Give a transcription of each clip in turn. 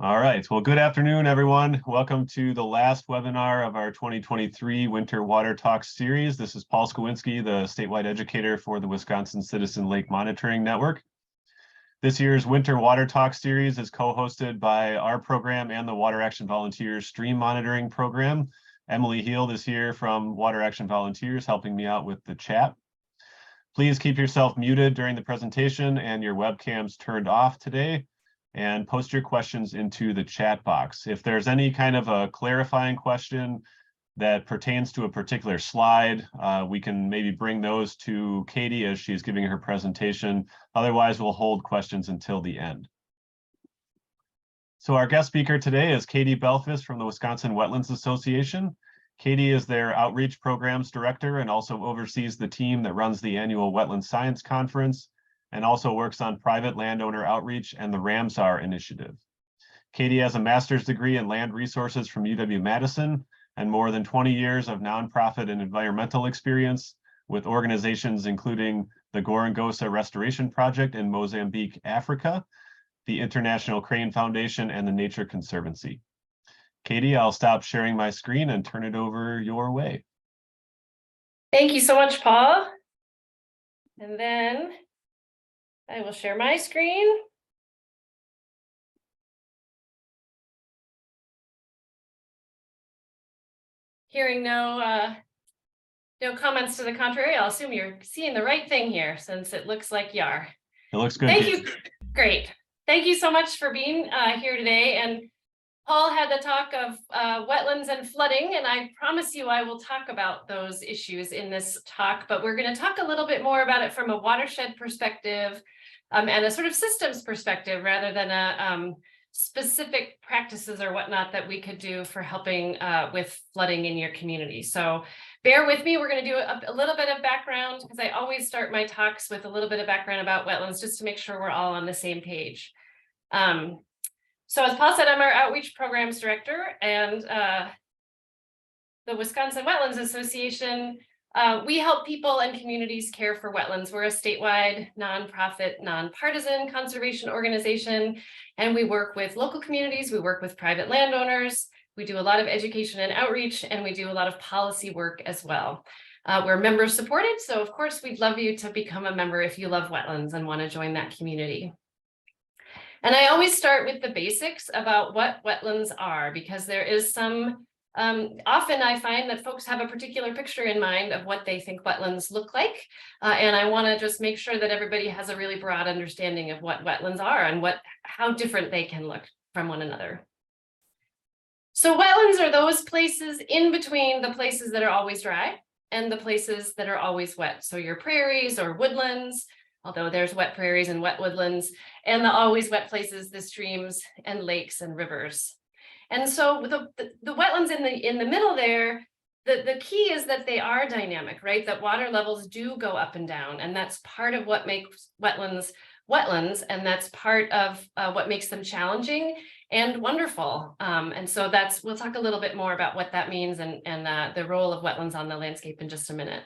All right, well, good afternoon, everyone. Welcome to the last webinar of our 2023 Winter Water Talks series. This is Paul Skowinski, the statewide educator for the Wisconsin Citizen Lake Monitoring Network. This year's Winter Water Talks series is co-hosted by our program and the Water Action Volunteers Stream Monitoring Program. Emily Heald is here from Water Action Volunteers, helping me out with the chat. Please keep yourself muted during the presentation and your webcams turned off today, and post your questions into the chat box. If there's any kind of a clarifying question that pertains to a particular slide, we can maybe bring those to Katie as she's giving her presentation. Otherwise, we'll hold questions until the end. So our guest speaker today is Katie Beilfuss from the Wisconsin Wetlands Association. Katie is their Outreach Programs Director and also oversees the team that runs the annual Wetland Science Conference, and also works on private landowner outreach and the Ramsar initiative. Katie has a master's degree in land resources from UW-Madison and more than 20 years of nonprofit and environmental experience with organizations including the Gorongosa Restoration Project in Mozambique, Africa, the International Crane Foundation, and the Nature Conservancy. Katie, I'll stop sharing my screen and turn it over your way. Thank you so much, Paul. And then I will share my screen. Hearing no comments to the contrary, I'll assume you're seeing the right thing here since it looks like you are. It looks good. Thank you. Great. Thank you so much for being here today. And Paul had the talk of wetlands and flooding, and I promise you I will talk about those issues in this talk, but we're going to talk a little bit more about it from a watershed perspective and a sort of systems perspective rather than a specific practices or whatnot that we could do for helping with flooding in your community. So bear with me. We're going to do a little bit of background because I always start my talks with a little bit of background about wetlands just to make sure we're all on the same page. So as Paul said, I'm our Outreach Programs Director, and the Wisconsin Wetlands Association, we help people and communities care for wetlands. We're a statewide, nonprofit, nonpartisan conservation organization, and we work with local communities, we work with private landowners, we do a lot of education and outreach, and we do a lot of policy work as well. We're member supported, so of course we'd love you to become a member if you love wetlands and want to join that community. And I always start with the basics about what wetlands are, because there is some, often I find that folks have a particular picture in mind of what they think wetlands look like. And I want to just make sure that everybody has a really broad understanding of what wetlands are and how different they can look from one another. So wetlands are those places in between the places that are always dry and the places that are always wet. So your prairies or woodlands, although there's wet prairies and wet woodlands, and the always wet places, the streams and lakes and rivers. And so the wetlands in the middle there, the key is that they are dynamic, right? That water levels do go up and down, and that's part of what makes wetlands, and that's part of what makes them challenging and wonderful. And so we'll talk a little bit more about what that means and the role of wetlands on the landscape in just a minute.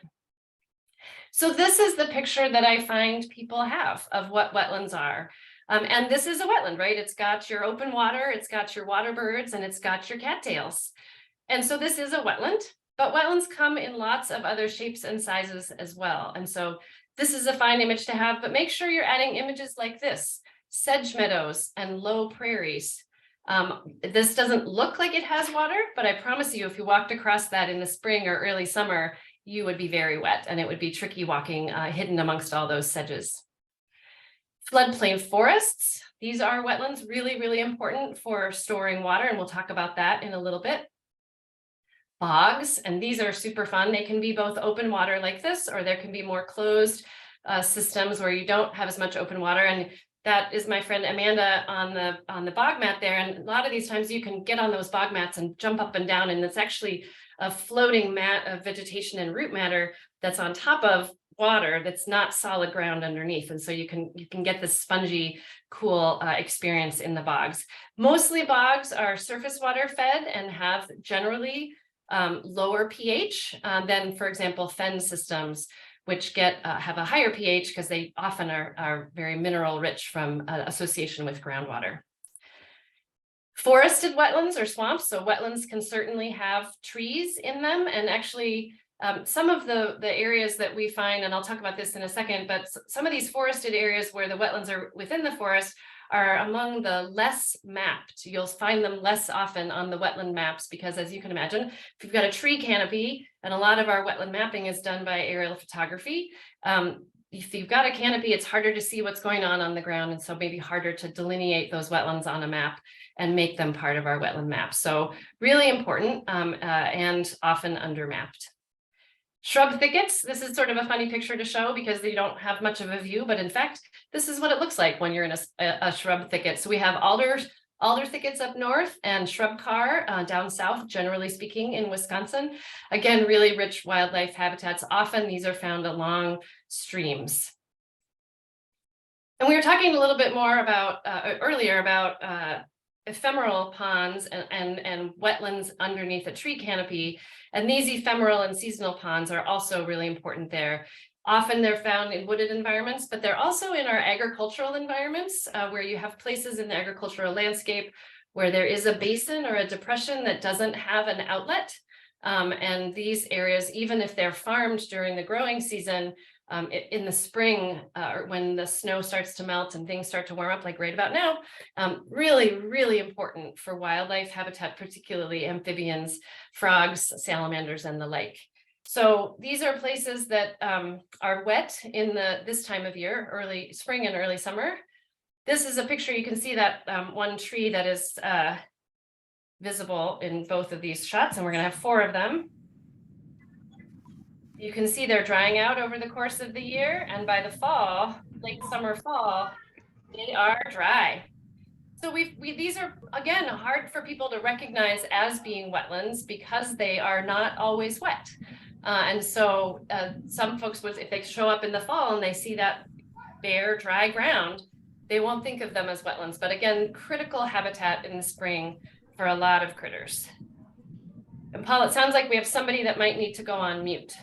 So this is the picture that I find people have of what wetlands are. And this is a wetland, right? It's got your open water, it's got your water birds, and it's got your cattails. And so this is a wetland, but wetlands come in lots of other shapes and sizes as well. And so this is a fine image to have, but make sure you're adding images like this, sedge meadows and low prairies. This doesn't look like it has water, but I promise you, if you walked across that in the spring or early summer, you would be very wet and it would be tricky walking hidden amongst all those sedges. Floodplain forests. These are wetlands, really, really important for storing water, and we'll talk about that in a little bit. Bogs, and these are super fun. They can be both open water like this, or there can be more closed systems where you don't have as much open water. And that is my friend Amanda on the bog mat there. And a lot of these times you can get on those bog mats and jump up and down, and it's actually a floating mat of vegetation and root matter that's on top of water that's not solid ground underneath. And so you can get this spongy, cool experience in the bogs. Mostly bogs are surface water fed and have generally lower pH than, for example, fen systems, which have a higher pH because they often are very mineral rich from association with groundwater. Forested wetlands or swamps, so wetlands can certainly have trees in them, and actually some of the areas that we find, and I'll talk about this in a second, but some of these forested areas where the wetlands are within the forest are among the less mapped. You'll find them less often on the wetland maps because, as you can imagine, if you've got a tree canopy, and a lot of our wetland mapping is done by aerial photography, if you've got a canopy, it's harder to see what's going on the ground, and so maybe harder to delineate those wetlands on a map and make them part of our wetland map. So really important and often undermapped. Shrub thickets, this is sort of a funny picture to show because they don't have much of a view, but in fact, this is what it looks like when you're in a shrub thicket. So we have alder thickets up north and shrub carr down south, generally speaking, in Wisconsin. Again, really rich wildlife habitats. Often these are found along streams. And we were talking a little bit more about earlier about ephemeral ponds and wetlands underneath a tree canopy. And these ephemeral and seasonal ponds are also really important there. Often they're found in wooded environments, but they're also in our agricultural environments where you have places in the agricultural landscape where there is a basin or a depression that doesn't have an outlet. And these areas, even if they're farmed during the growing season, in the spring, or when the snow starts to melt and things start to warm up, like right about now, really, really important for wildlife habitat, particularly amphibians, frogs, salamanders, and the like. So these are places that are wet in this time of year, early spring and early summer. This is a picture. You can see that one tree that is visible in both of these shots, and we're going to have 4 of them. You can see they're drying out over the course of the year, and by the fall, late summer, fall, they are dry. So these are, again, hard for people to recognize as being wetlands because they are not always wet. And so some folks, if they show up in the fall and they see that bare, dry ground, they won't think of them as wetlands. But again, critical habitat in the spring for a lot of critters. And Paul, it sounds like we have somebody that might need to go on mute.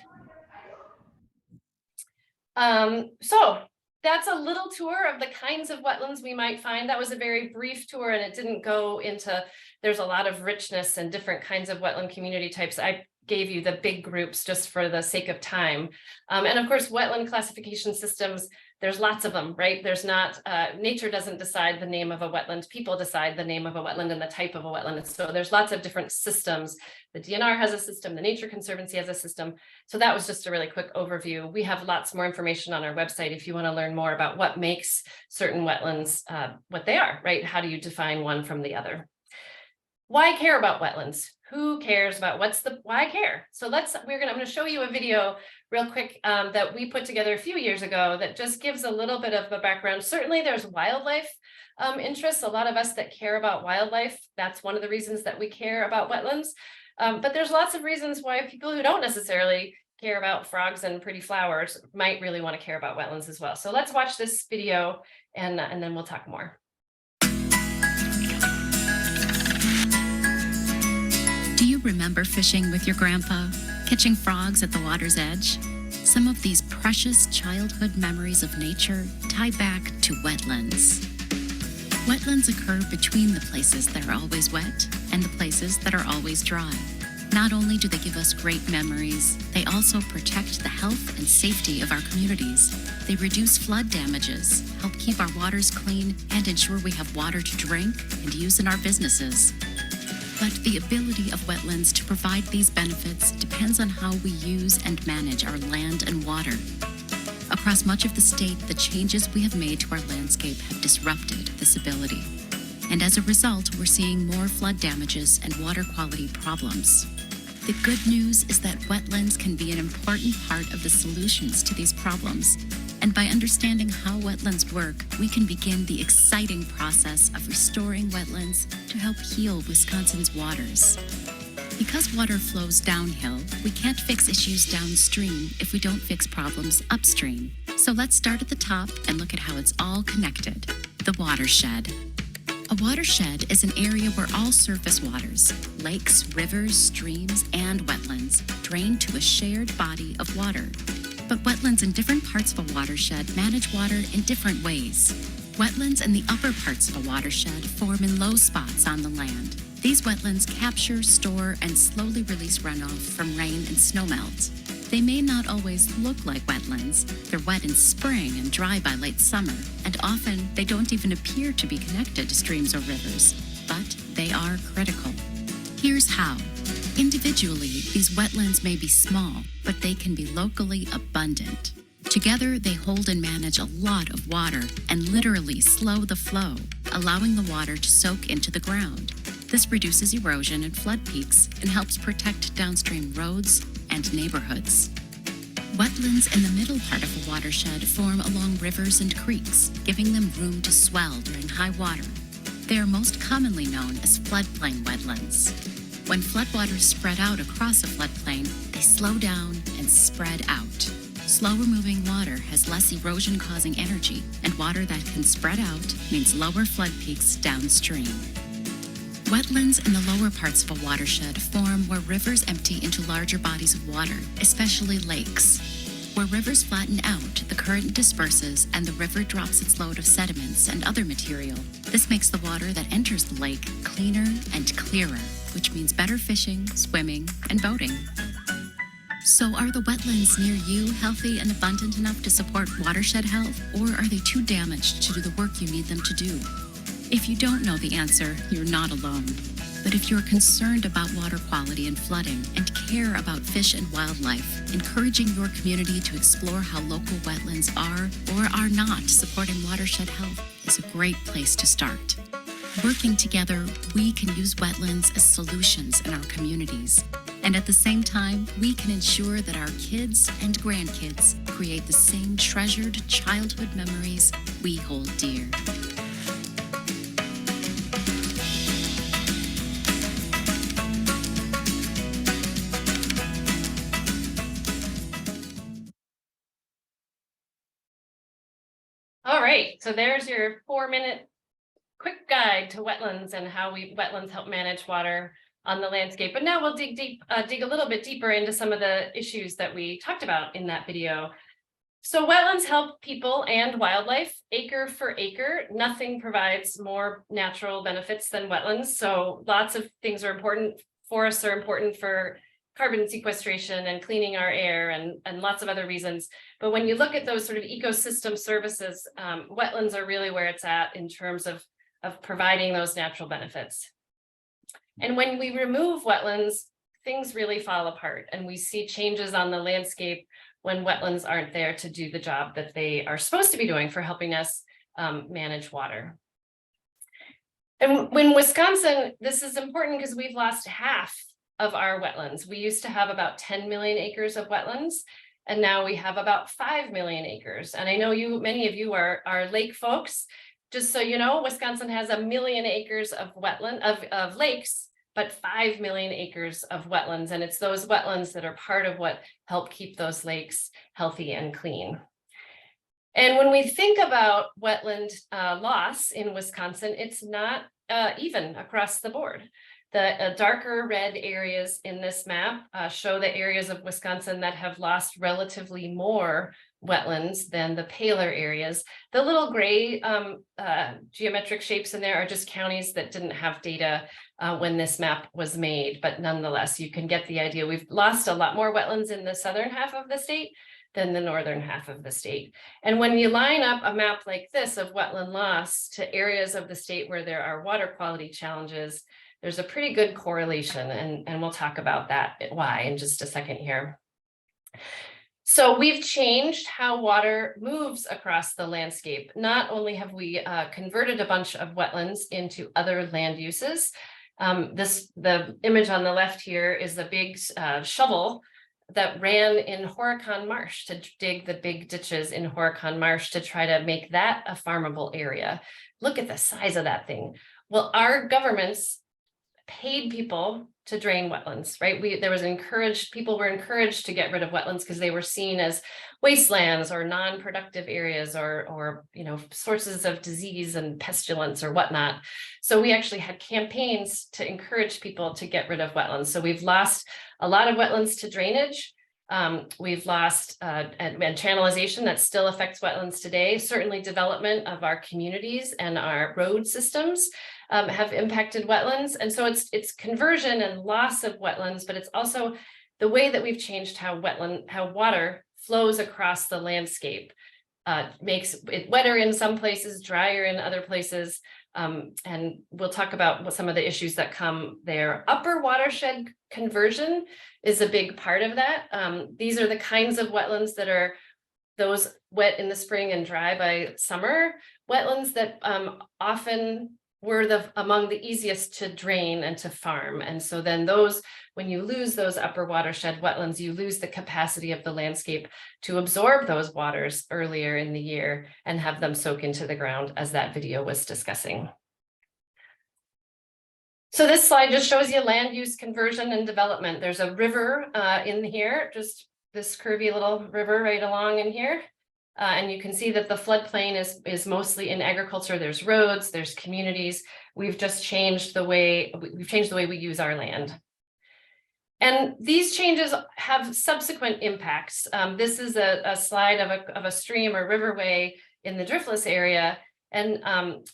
So that's a little tour of the kinds of wetlands we might find. That was a very brief tour, and it didn't go into, there's a lot of richness and different kinds of wetland community types. I gave you the big groups just for the sake of time. And of course, wetland classification systems, there's lots of them, right? There's not, nature doesn't decide the name of a wetland, people decide the name of a wetland and the type of a wetland. So there's lots of different systems. The DNR has a system, the Nature Conservancy has a system. So that was just a really quick overview. We have lots more information on our website if you want to learn more about what makes certain wetlands what they are, right? How do you define one from the other? Why care about wetlands? Who cares about why care? So I'm going to show you a video real quick that we put together a few years ago that just gives a little bit of a background. Certainly there's wildlife interests. A lot of us that care about wildlife, that's one of the reasons that we care about wetlands. But there's lots of reasons why people who don't necessarily care about frogs and pretty flowers might really want to care about wetlands as well. So let's watch this video and then we'll talk more. Do you remember fishing with your grandpa, catching frogs at the water's edge? Some of these precious childhood memories of nature tie back to wetlands. Wetlands occur between the places that are always wet and the places that are always dry. Not only do they give us great memories, they also protect the health and safety of our communities. They reduce flood damages, help keep our waters clean, and ensure we have water to drink and use in our businesses. But the ability of wetlands to provide these benefits depends on how we use and manage our land and water. Across much of the state, the changes we have made to our landscape have disrupted this ability. And as a result, we're seeing more flood damages and water quality problems. The good news is that wetlands can be an important part of the solutions to these problems. And by understanding how wetlands work, we can begin the exciting process of restoring wetlands to help heal Wisconsin's waters. Because water flows downhill, we can't fix issues downstream if we don't fix problems upstream. So let's start at the top and look at how it's all connected. The watershed. A watershed is an area where all surface waters, lakes, rivers, streams, and wetlands, drain to a shared body of water. But wetlands in different parts of a watershed manage water in different ways. Wetlands in the upper parts of a watershed form in low spots on the land. These wetlands capture, store, and slowly release runoff from rain and snowmelt. They may not always look like wetlands. They're wet in spring and dry by late summer, and often they don't even appear to be connected to streams or rivers, but they are critical. Here's how. Individually, these wetlands may be small, but they can be locally abundant. Together, they hold and manage a lot of water and literally slow the flow, allowing the water to soak into the ground. This reduces erosion and flood peaks and helps protect downstream roads and neighborhoods. Wetlands in the middle part of a watershed form along rivers and creeks, giving them room to swell during high water. They are most commonly known as floodplain wetlands. When floodwaters spread out across a floodplain, they slow down and spread out. Slower moving water has less erosion-causing energy, and water that can spread out means lower flood peaks downstream. Wetlands in the lower parts of a watershed form where rivers empty into larger bodies of water, especially lakes. Where rivers flatten out, the current disperses and the river drops its load of sediments and other material. This makes the water that enters the lake cleaner and clearer, which means better fishing, swimming, and boating. So are the wetlands near you healthy and abundant enough to support watershed health, or are they too damaged to do the work you need them to do? If you don't know the answer, you're not alone. But if you're concerned about water quality and flooding and care about fish and wildlife, encouraging your community to explore how local wetlands are or are not supporting watershed health is a great place to start. Working together, we can use wetlands as solutions in our communities. And at the same time, we can ensure that our kids and grandkids create the same treasured childhood memories we hold dear. All right, so there's your 4-minute quick guide to wetlands and how wetlands help manage water on the landscape. But now we'll dig a little bit deeper into some of the issues that we talked about in that video. So wetlands help people and wildlife acre for acre. Nothing provides more natural benefits than wetlands. So lots of things are important. Forests are important for carbon sequestration and cleaning our air and lots of other reasons. But when you look at those sort of ecosystem services, wetlands are really where it's at in terms of providing those natural benefits. And when we remove wetlands, things really fall apart and we see changes on the landscape when wetlands aren't there to do the job that they are supposed to be doing for helping us manage water. And in Wisconsin, this is important because we've lost half of our wetlands. We used to have about 10 million acres of wetlands, and now we have about 5 million acres. And I know many of you are lake folks. Just so you know, Wisconsin has 1 million acres of of lakes, but 5 million acres of wetlands. And it's those wetlands that are part of what help keep those lakes healthy and clean. And when we think about wetland loss in Wisconsin, it's not even across the board. The darker red areas in this map show the areas of Wisconsin that have lost relatively more wetlands than the paler areas. The little gray geometric shapes in there are just counties that didn't have data when this map was made, but nonetheless, you can get the idea. We've lost a lot more wetlands in the southern half of the state than the northern half of the state. And when you line up a map like this of wetland loss to areas of the state where there are water quality challenges, there's a pretty good correlation, and we'll talk about that, why, in just a second here. So we've changed how water moves across the landscape. Not only have we converted a bunch of wetlands into other land uses. The image on the left here is the big shovel that ran in Horicon Marsh to dig the big ditches in Horicon Marsh to try to make that a farmable area. Look at the size of that thing. Well, our governments paid people to drain wetlands, right? People were encouraged to get rid of wetlands because they were seen as wastelands or non-productive areas or sources of disease and pestilence or whatnot. So we actually had campaigns to encourage people to get rid of wetlands. So we've lost a lot of wetlands to drainage. We've lost and channelization that still affects wetlands today. Certainly development of our communities and our road systems have impacted wetlands. And so it's conversion and loss of wetlands, but it's also the way that we've changed how water flows across the landscape. Makes it wetter in some places, drier in other places. And we'll talk about what some of the issues that come there. Upper watershed conversion is a big part of that. These are the kinds of wetlands that are those wet in the spring and dry by summer. Wetlands that often were among the easiest to drain and to farm. And so then when you lose those upper watershed wetlands, you lose the capacity of the landscape to absorb those waters earlier in the year and have them soak into the ground, as that video was discussing. So this slide just shows you land use conversion and development. There's a river in here, just this curvy little river right along in here. And you can see that the floodplain is mostly in agriculture. There's roads, there's communities. We've just changed the way we use our land. And these changes have subsequent impacts. This is a slide of a stream or riverway in the driftless area. And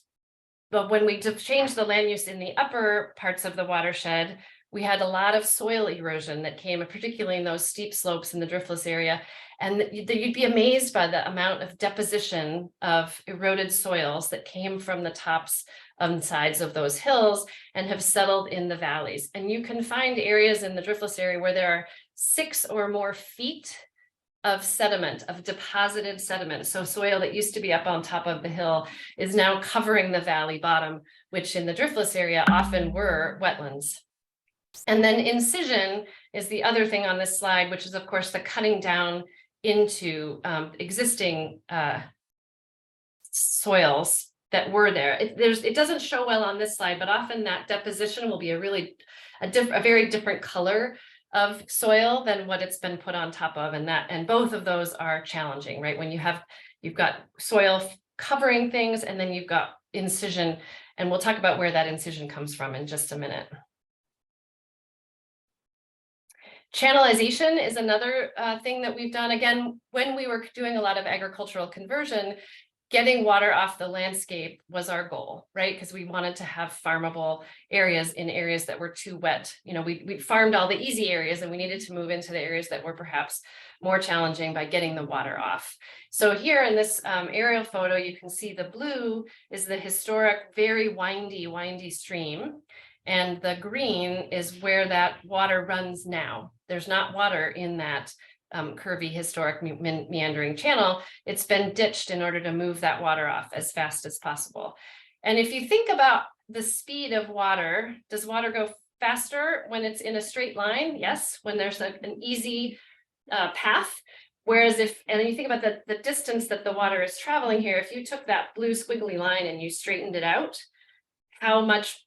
but when we changed the land use in the upper parts of the watershed, we had a lot of soil erosion that came, particularly in those steep slopes in the driftless area. And you'd be amazed by the amount of deposition of eroded soils that came from the tops and sides of those hills and have settled in the valleys. And you can find areas in the driftless area where there are 6 or more feet of sediment, of deposited sediment. So soil that used to be up on top of the hill is now covering the valley bottom, which in the driftless area often were wetlands. And then incision is the other thing on this slide, which is of course the cutting down into existing soils that were there. It doesn't show well on this slide, but often that deposition will be a very different color of soil than what it's been put on top of, and both of those are challenging, right? When you've got soil covering things, and then you've got incision, and we'll talk about where that incision comes from in just a minute. Channelization is another thing that we've done. Again, when we were doing a lot of agricultural conversion, getting water off the landscape was our goal, right? Because we wanted to have farmable areas in areas that were too wet. You know, we farmed all the easy areas and we needed to move into the areas that were perhaps more challenging by getting the water off. So here in this aerial photo, you can see the blue is the historic, very windy stream. And the green is where that water runs now. There's not water in that curvy historic meandering channel. It's been ditched in order to move that water off as fast as possible. And if you think about the speed of water, does water go faster when it's in a straight line? Yes, when there's an easy path. Whereas and you think about the distance that the water is traveling here, if you took that blue squiggly line and you straightened it out, how much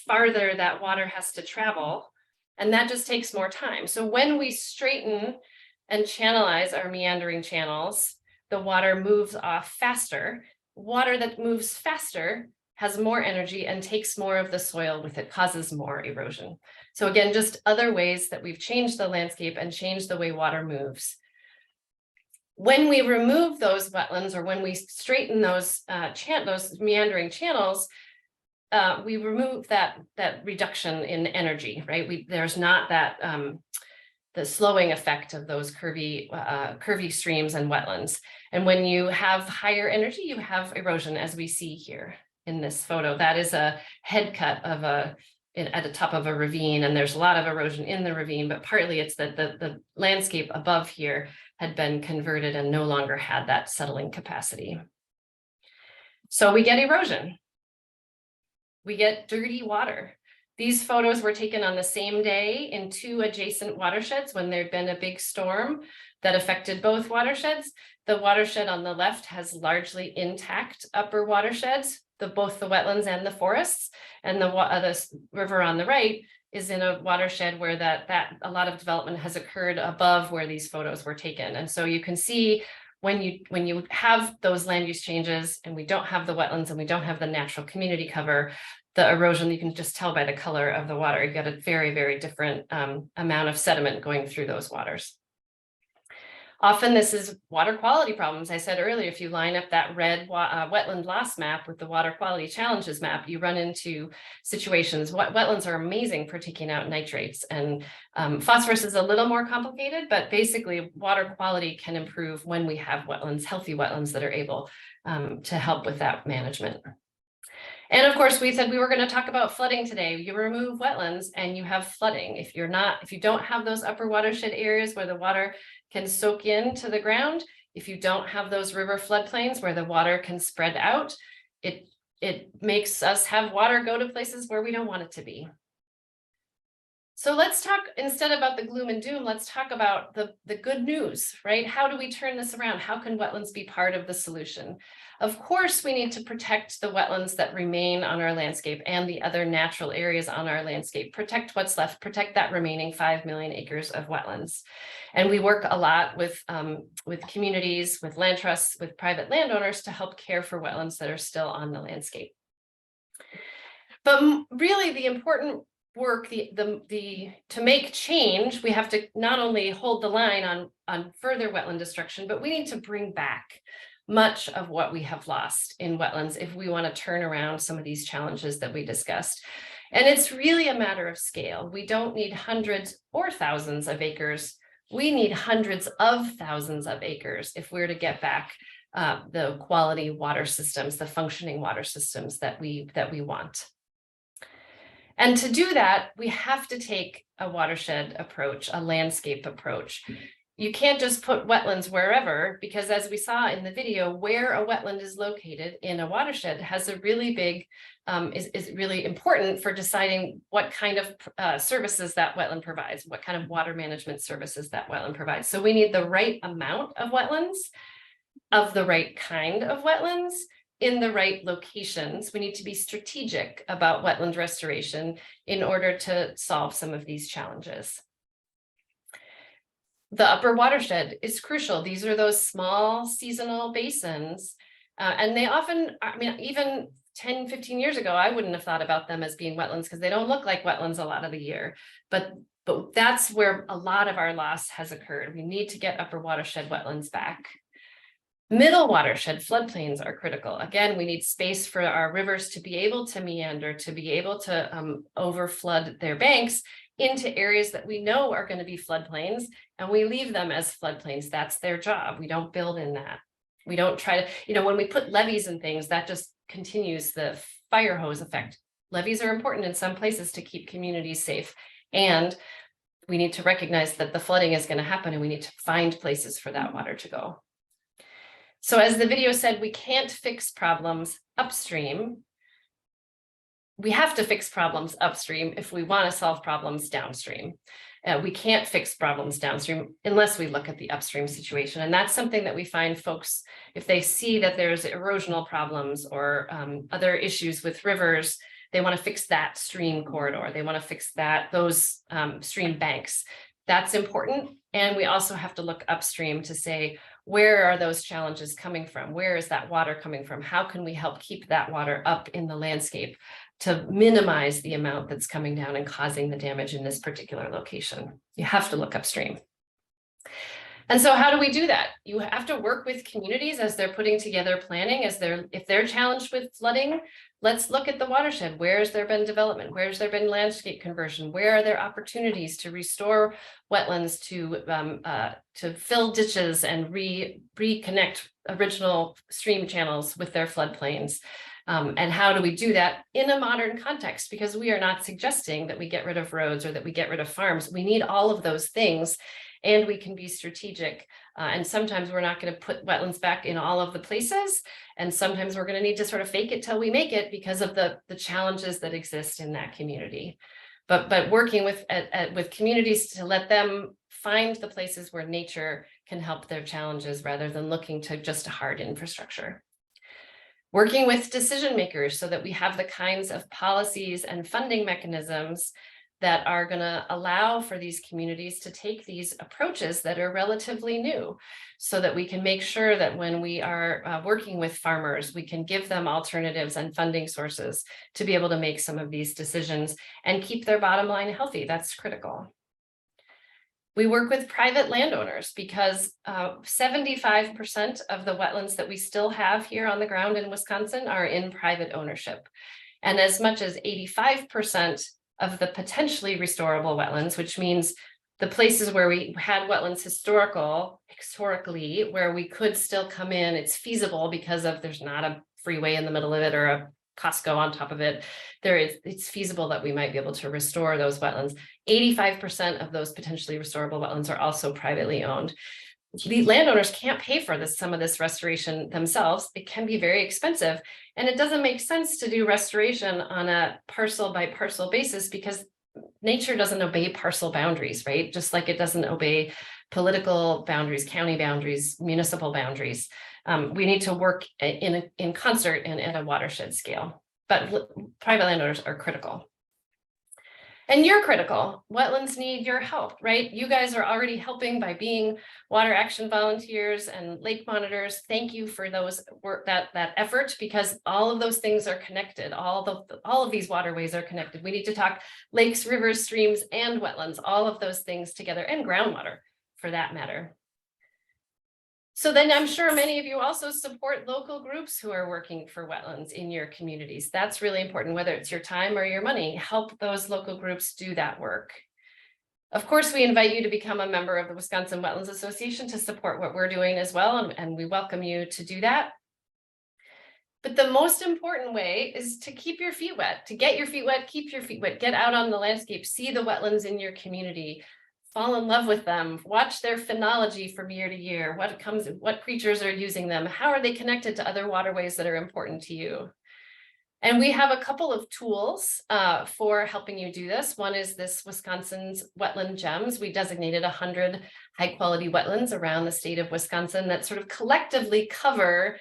farther that water has to travel, and that just takes more time. So when we straighten and channelize our meandering channels, the water moves off faster. Water that moves faster has more energy and takes more of the soil with it, causes more erosion. So again, just other ways that we've changed the landscape and changed the way water moves. When we remove those wetlands, or when we straighten those meandering channels, we remove that reduction in energy, right? There's not that the slowing effect of those curvy streams and wetlands. And when you have higher energy, you have erosion, as we see here in this photo. That is a head cut of at the top of a ravine, and there's a lot of erosion in the ravine, but partly it's that the landscape above here had been converted and no longer had that settling capacity. So we get erosion. We get dirty water. These photos were taken on the same day in 2 adjacent watersheds when there'd been a big storm that affected both watersheds. The watershed on the left has largely intact upper watersheds, both the wetlands and the forests, and the river on the right is in a watershed where a lot of development has occurred above where these photos were taken. And so you can see when you have those land use changes and we don't have the wetlands and we don't have the natural community cover, the erosion, you can just tell by the color of the water, you get a very, very different amount of sediment going through those waters. Often this is water quality problems. I said earlier, if you line up that red wetland loss map with the water quality challenges map, you run into situations. Wetlands are amazing for taking out nitrates, and phosphorus is a little more complicated, but basically water quality can improve when we have wetlands, healthy wetlands that are able to help with that management. And of course, we said we were going to talk about flooding today. You remove wetlands and you have flooding. If you don't have those upper watershed areas where the water can soak into the ground, if you don't have those river floodplains where the water can spread out, it makes us have water go to places where we don't want it to be. So let's talk, instead about the gloom and doom, let's talk about the good news, right? How do we turn this around? How can wetlands be part of the solution? Of course, we need to protect the wetlands that remain on our landscape and the other natural areas on our landscape. Protect what's left, protect that remaining 5 million acres of wetlands. And we work a lot with communities, with land trusts, with private landowners to help care for wetlands that are still on the landscape. But really the important work, to make change, we have to not only hold the line on further wetland destruction, but we need to bring back much of what we have lost in wetlands if we want to turn around some of these challenges that we discussed. And it's really a matter of scale. We don't need hundreds or thousands of acres. We need hundreds of thousands of acres if we're to get back the quality water systems, the functioning water systems that we want. And to do that, we have to take a watershed approach, a landscape approach. You can't just put wetlands wherever, because as we saw in the video, where a wetland is located in a watershed has a really big, is really important for deciding what kind of services that wetland provides, what kind of water management services that wetland provides. So we need the right amount of wetlands, of the right kind of wetlands, in the right locations. We need to be strategic about wetland restoration in order to solve some of these challenges. The upper watershed is crucial. These are those small seasonal basins. And they often, I mean, even 10, 15 years ago, I wouldn't have thought about them as being wetlands because they don't look like wetlands a lot of the year. But that's where a lot of our loss has occurred. We need to get upper watershed wetlands back. Middle watershed floodplains are critical. Again, we need space for our rivers to be able to meander, to be able to overflood their banks into areas that we know are going to be floodplains, and we leave them as floodplains. That's their job. We don't build in that. We don't try to, when we put levees and things, that just continues the fire hose effect. Levees are important in some places to keep communities safe, and we need to recognize that the flooding is going to happen, and we need to find places for that water to go. So as the video said, we can't fix problems upstream. We have to fix problems upstream if we want to solve problems downstream. We can't fix problems downstream unless we look at the upstream situation. And that's something that we find folks, if they see that there's erosional problems or other issues with rivers, they want to fix that stream corridor. They want to fix those stream banks. That's important. And we also have to look upstream to say, where are those challenges coming from? Where is that water coming from? How can we help keep that water up in the landscape to minimize the amount that's coming down and causing the damage in this particular location? You have to look upstream. And so how do we do that? You have to work with communities as they're putting together planning, if they're challenged with flooding. Let's look at the watershed. Where has there been development? Where has there been landscape conversion? Where are there opportunities to restore wetlands, to fill ditches and reconnect original stream channels with their floodplains? And how do we do that in a modern context? Because we are not suggesting that we get rid of roads or that we get rid of farms. We need all of those things, and we can be strategic. And sometimes we're not going to put wetlands back in all of the places. And sometimes we're going to need to sort of fake it till we make it because of the challenges that exist in that community. But working with communities to let them find the places where nature can help their challenges rather than looking to just hard infrastructure. Working with decision makers so that we have the kinds of policies and funding mechanisms that are going to allow for these communities to take these approaches that are relatively new, so that we can make sure that when we are working with farmers, we can give them alternatives and funding sources to be able to make some of these decisions and keep their bottom line healthy. That's critical. We work with private landowners because 75% of the wetlands that we still have here on the ground in Wisconsin are in private ownership. And as much as 85% of the potentially restorable wetlands, which means the places where we had wetlands historically, where we could still come in, it's feasible because of there's not a freeway in the middle of it or a Costco on top of it. It's feasible that we might be able to restore those wetlands. 85% of those potentially restorable wetlands are also privately owned. The landowners can't pay for some of this restoration themselves. It can be very expensive, and it doesn't make sense to do restoration on a parcel by parcel basis because nature doesn't obey parcel boundaries, right? Just like it doesn't obey political boundaries, county boundaries, municipal boundaries. We need to work in concert and at a watershed scale, but private landowners are critical. And you're critical. Wetlands need your help, right? You guys are already helping by being water action volunteers and lake monitors. Thank you for those work, that effort, because all of those things are connected. All of these waterways are connected. We need to talk lakes, rivers, streams, and wetlands, all of those things together, and groundwater for that matter. So then I'm sure many of you also support local groups who are working for wetlands in your communities. That's really important, whether it's your time or your money. Help those local groups do that work. Of course, we invite you to become a member of the Wisconsin Wetlands Association to support what we're doing as well, and we welcome you to do that. But the most important way is to keep your feet wet, to get your feet wet, keep your feet wet, get out on the landscape, see the wetlands in your community, fall in love with them, watch their phenology from year to year, what creatures are using them, how are they connected to other waterways that are important to you. And we have a couple of tools for helping you do this. One is this Wisconsin's Wetland Gems. We designated 100 high quality wetlands around the state of Wisconsin that sort of collectively cover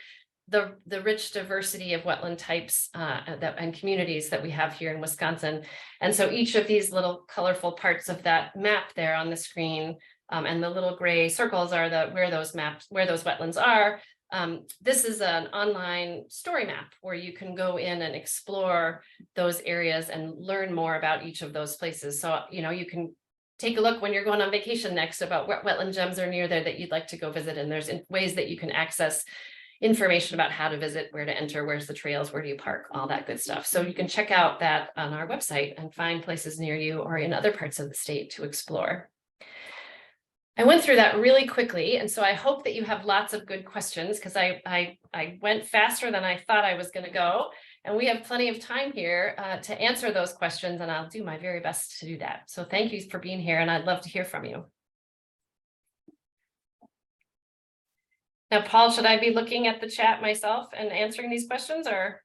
the rich diversity of wetland types and communities that we have here in Wisconsin. And so each of these little colorful parts of that map there on the screen, and the little gray circles are where those wetlands are. This is an online story map where you can go in and explore those areas and learn more about each of those places. So, you can take a look when you're going on vacation next about what wetland gems are near there that you'd like to go visit. And there's ways that you can access information about how to visit, where to enter, where's the trails, where do you park, all that good stuff. So you can check out that on our website and find places near you or in other parts of the state to explore. I went through that really quickly, and so I hope that you have lots of good questions because I went faster than I thought I was going to go, and we have plenty of time here to answer those questions, and I'll do my very best to do that. So thank you for being here, and I'd love to hear from you. Now, Paul, should I be looking at the chat myself and answering these questions, or?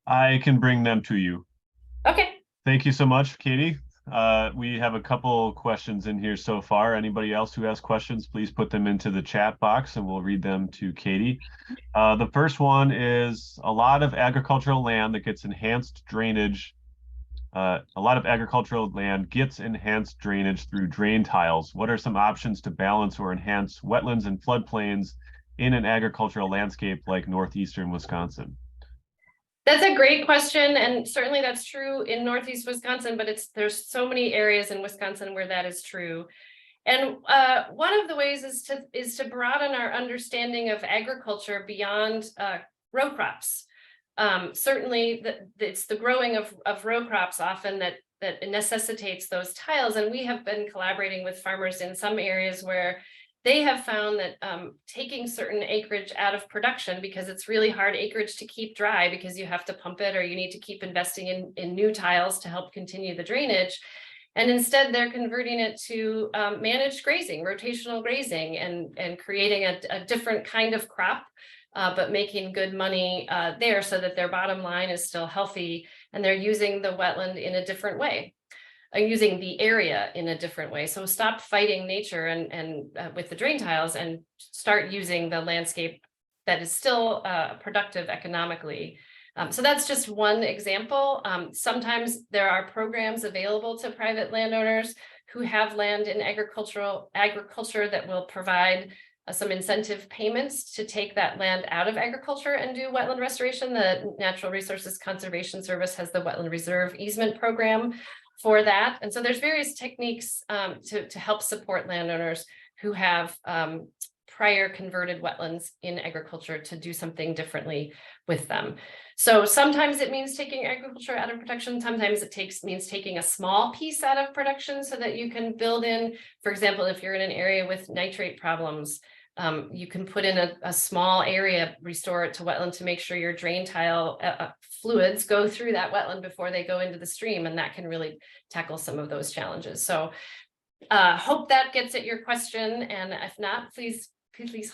I can bring them to you. Okay. Thank you so much, Katie. We have a couple questions in here so far. Anybody else who has questions, please put them into the chat box and we'll read them to Katie. The first one is a lot of agricultural land that gets enhanced drainage. A lot of agricultural land gets enhanced drainage through drain tiles. What are some options to balance or enhance wetlands and floodplains in an agricultural landscape like northeastern Wisconsin? That's a great question, and certainly that's true in northeast Wisconsin, but there's so many areas in Wisconsin where that is true. And one of the ways is to broaden our understanding of agriculture beyond row crops. Certainly, it's the growing of row crops often that necessitates those tiles, and we have been collaborating with farmers in some areas where they have found that taking certain acreage out of production, because it's really hard acreage to keep dry because you have to pump it or you need to keep investing in new tiles to help continue the drainage. And instead they're converting it to managed grazing, rotational grazing, and creating a different kind of crop, but making good money there so that their bottom line is still healthy and they're using the wetland in a different way. Using the area in a different way. So stop fighting nature and with the drain tiles and start using the landscape that is still productive economically. So that's just one example. Sometimes there are programs available to private landowners who have land in agriculture that will provide some incentive payments to take that land out of agriculture and do wetland restoration. The Natural Resources Conservation Service has the Wetland Reserve Easement Program for that. And so there's various techniques to help support landowners who have prior converted wetlands in agriculture to do something differently with them. So sometimes it means taking agriculture out of production. Sometimes it means taking a small piece out of production so that you can build in, for example, if you're in an area with nitrate problems, you can put in a small area, restore it to wetland to make sure your drain tile fluids go through that wetland before they go into the stream. And that can really tackle some of those challenges. So hope that gets at your question. And if not, please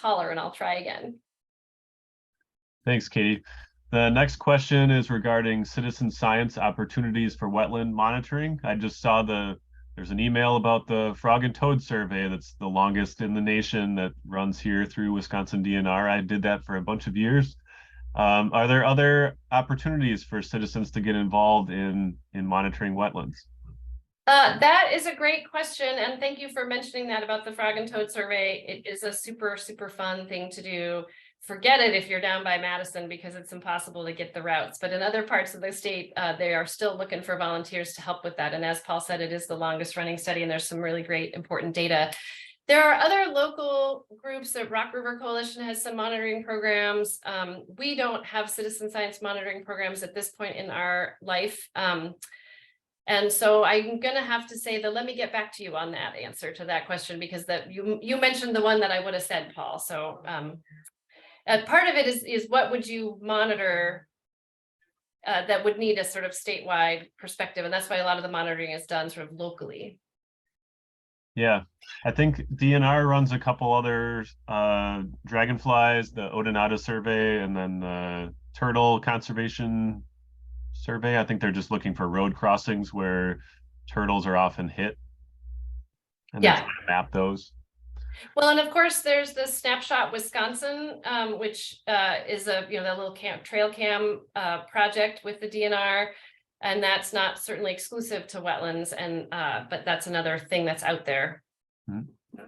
holler and I'll try again. Thanks, Katie. The next question is regarding citizen science opportunities for wetland monitoring. I just saw there's an email about the frog and toad survey that's the longest in the nation that runs here through Wisconsin DNR. I did that for a bunch of years. Are there other opportunities for citizens to get involved in monitoring wetlands? That is a great question. And thank you for mentioning that about the frog and toad survey. It is a super, super fun thing to do. Forget it if you're down by Madison because it's impossible to get the routes. But in other parts of the state, they are still looking for volunteers to help with that. And as Paul said, it is the longest running study and there's some really great important data. There are other local groups. The Rock River Coalition has some monitoring programs. We don't have citizen science monitoring programs at this point in our life. And so I'm going to have to say that let me get back to you on that answer to that question, because that you mentioned the one that I would have said, Paul. So part of it is what would you monitor that would need a sort of statewide perspective. And that's why a lot of the monitoring is done sort of locally. Yeah, I think DNR runs a couple other dragonflies, the Odonata survey, and then the turtle conservation survey. I think they're just looking for road crossings where turtles are often hit. And they're trying to map those. Well, and of course, there's the Snapshot Wisconsin, which is the little trail cam project with the DNR. And that's not certainly exclusive to wetlands, and but that's another thing that's out there. Mm-hmm.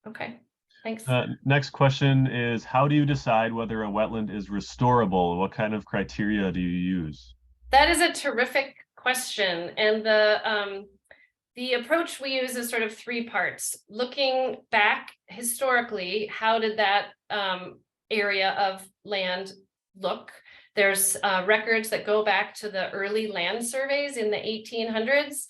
Okay, thanks. Next question is, how do you decide whether a wetland is restorable? What kind of criteria do you use? That is a terrific question. And the approach we use is sort of three parts. Looking back historically, how did that area of land look? There's records that go back to the early land surveys in the 1800s,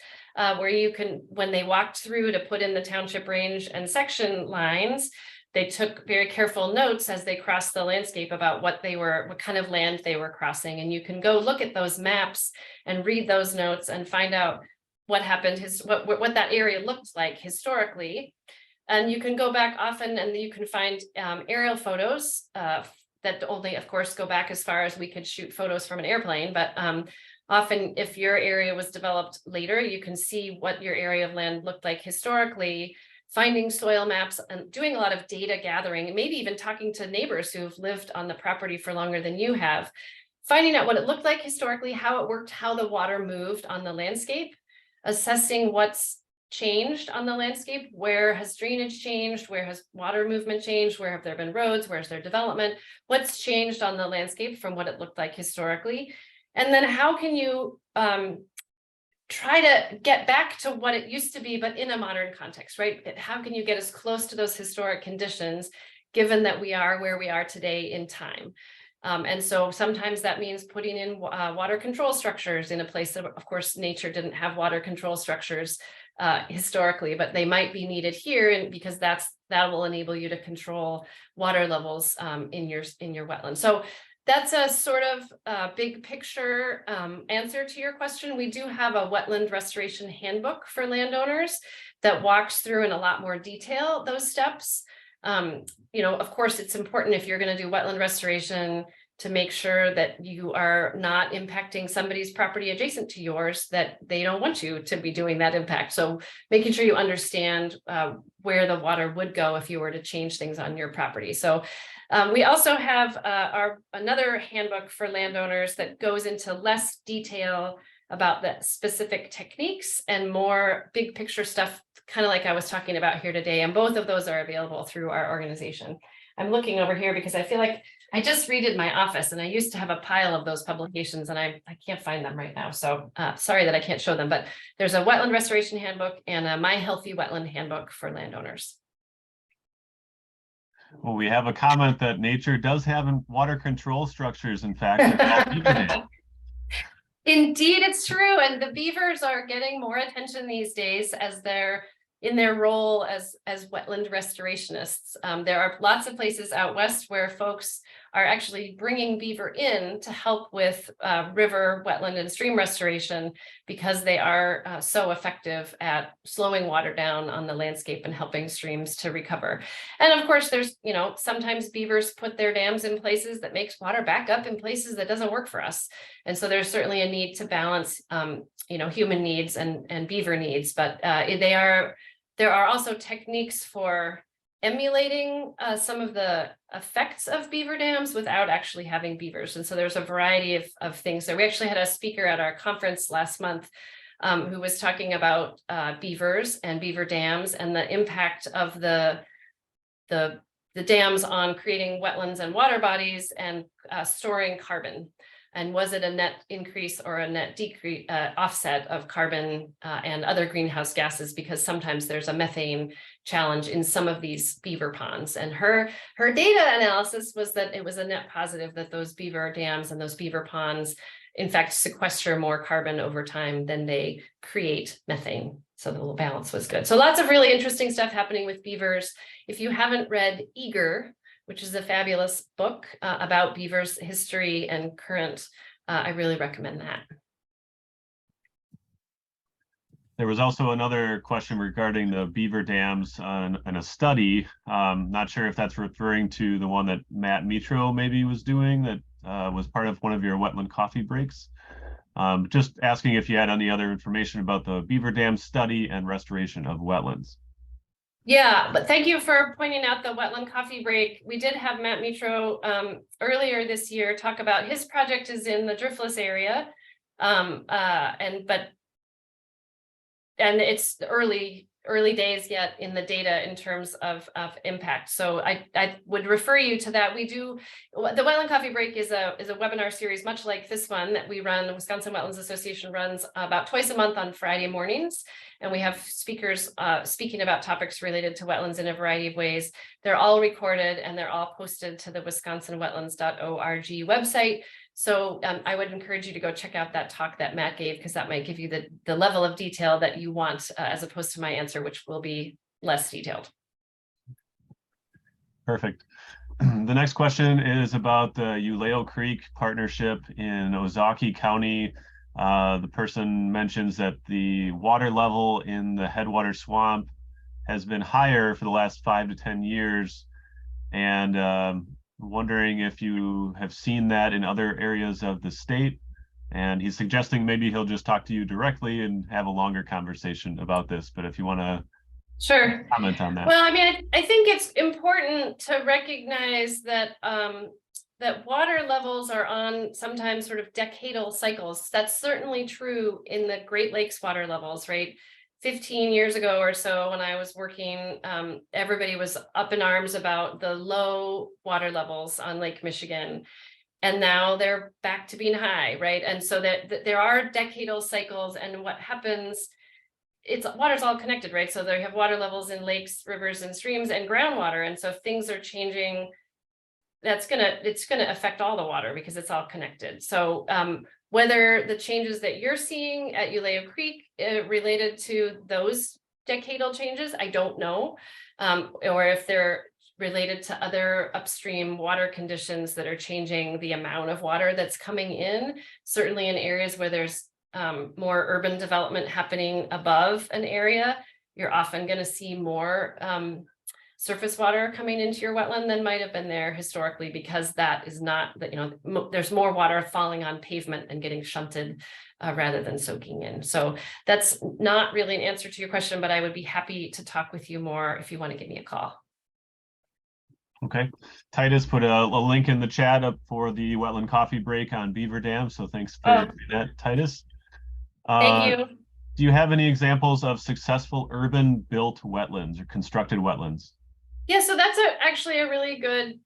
where you can, when they walked through to put in the township range and section lines, they took very careful notes as they crossed the landscape about what kind of land they were crossing. And you can go look at those maps and read those notes and find out what happened, what that area looked like historically. And you can go back often and you can find aerial photos that only, of course, go back as far as we could shoot photos from an airplane. But often if your area was developed later, you can see what your area of land looked like historically, finding soil maps and doing a lot of data gathering, and maybe even talking to neighbors who've lived on the property for longer than you have, finding out what it looked like historically, how it worked, how the water moved on the landscape, assessing what's changed on the landscape, where has drainage changed, where has water movement changed, where have there been roads, where's there development, what's changed on the landscape from what it looked like historically, and then how can you try to get back to what it used to be, but in a modern context, right? How can you get as close to those historic conditions, given that we are where we are today in time? And so sometimes that means putting in water control structures in a place that, of course, nature didn't have water control structures historically, but they might be needed here, and because that will enable you to control water levels in your wetland. So that's a sort of big picture answer to your question. We do have a wetland restoration handbook for landowners that walks through in a lot more detail those steps. Of course, it's important if you're going to do wetland restoration to make sure that you are not impacting somebody's property adjacent to yours that they don't want you to be doing that impact. So making sure you understand where the water would go if you were to change things on your property. So we also have another handbook for landowners that goes into less detail about the specific techniques and more big picture stuff, kind of like I was talking about here today. And both of those are available through our organization. I'm looking over here because I feel like I just redid my office and I used to have a pile of those publications and I can't find them right now. So sorry that I can't show them, but there's a wetland restoration handbook and a My Healthy Wetland handbook for landowners. Well, we have a comment that nature does have water control structures, in fact. Indeed, it's true. And the beavers are getting more attention these days as they're in their role as wetland restorationists. There are lots of places out west where folks are actually bringing beaver in to help with river, wetland, and stream restoration because they are so effective at slowing water down on the landscape and helping streams to recover. And of course, there's, sometimes beavers put their dams in places that makes water back up in places that doesn't work for us. And so there's certainly a need to balance, human needs and beaver needs, but there are also techniques for emulating some of the effects of beaver dams without actually having beavers. And so there's a variety of things there. We actually had a speaker at our conference last month who was talking about beavers and beaver dams and the impact of the dams on creating wetlands and water bodies and storing carbon. And was it a net increase or a net decrease, offset of carbon and other greenhouse gases? Because sometimes there's a methane challenge in some of these beaver ponds. And her data analysis was that it was a net positive, that those beaver dams and those beaver ponds, in fact, sequester more carbon over time than they create methane. So the little balance was good. So lots of really interesting stuff happening with beavers. If you haven't read Eager, which is a fabulous book about beavers' history and current, I really recommend that. There was also another question regarding the beaver dams and a study. Not sure if that's referring to the one that Matt Mitro maybe was doing that was part of one of your wetland coffee breaks. Just asking if you had any other information about the beaver dam study and restoration of wetlands. Yeah, but thank you for pointing out the wetland coffee break. We did have Matt Mitro earlier this year talk about his project is in the driftless area. And it's early days yet in the data in terms of impact. So I would refer you to that. The Wetland Coffee Break is a webinar series, much like this one that we run, the Wisconsin Wetlands Association runs about twice a month on Friday mornings. And we have speakers speaking about topics related to wetlands in a variety of ways. They're all recorded and they're all posted to the wisconsinwetlands.org website. So I would encourage you to go check out that talk that Matt gave, because that might give you the level of detail that you want, as opposed to my answer, which will be less detailed. Perfect. The next question is about the Uleo Creek partnership in Ozaukee County. The person mentions that the water level in the headwater swamp has been higher for the last 5 to 10 years. And wondering if you have seen that in other areas of the state. And he's suggesting maybe he'll just talk to you directly and have a longer conversation about this. But if you want to comment on that. Well, I mean, I think it's important to recognize that that water levels are on sometimes sort of decadal cycles. That's certainly true in the Great Lakes water levels, right? 15 years ago or so, when I was working, everybody was up in arms about the low water levels on Lake Michigan. And now they're back to being high, right? And so that there are decadal cycles, and what happens, water's all connected, right? So they have water levels in lakes, rivers, and streams, and groundwater. And so if things are changing, it's gonna affect all the water because it's all connected. So whether the changes that you're seeing at Uleo Creek related to those decadal changes, I don't know, or if they're related to other upstream water conditions that are changing the amount of water that's coming in. Certainly in areas where there's more urban development happening above an area, you're often going to see more surface water coming into your wetland than might have been there historically, because that is not that, there's more water falling on pavement and getting shunted rather than soaking in. So that's not really an answer to your question, but I would be happy to talk with you more if you want to give me a call. Okay. Titus put a link in the chat up for the Wetland Coffee Break on Beaver Dam. So thanks for that, Titus. Thank you. Do you have any examples of successful urban built wetlands or constructed wetlands? Yeah, so that's actually a really good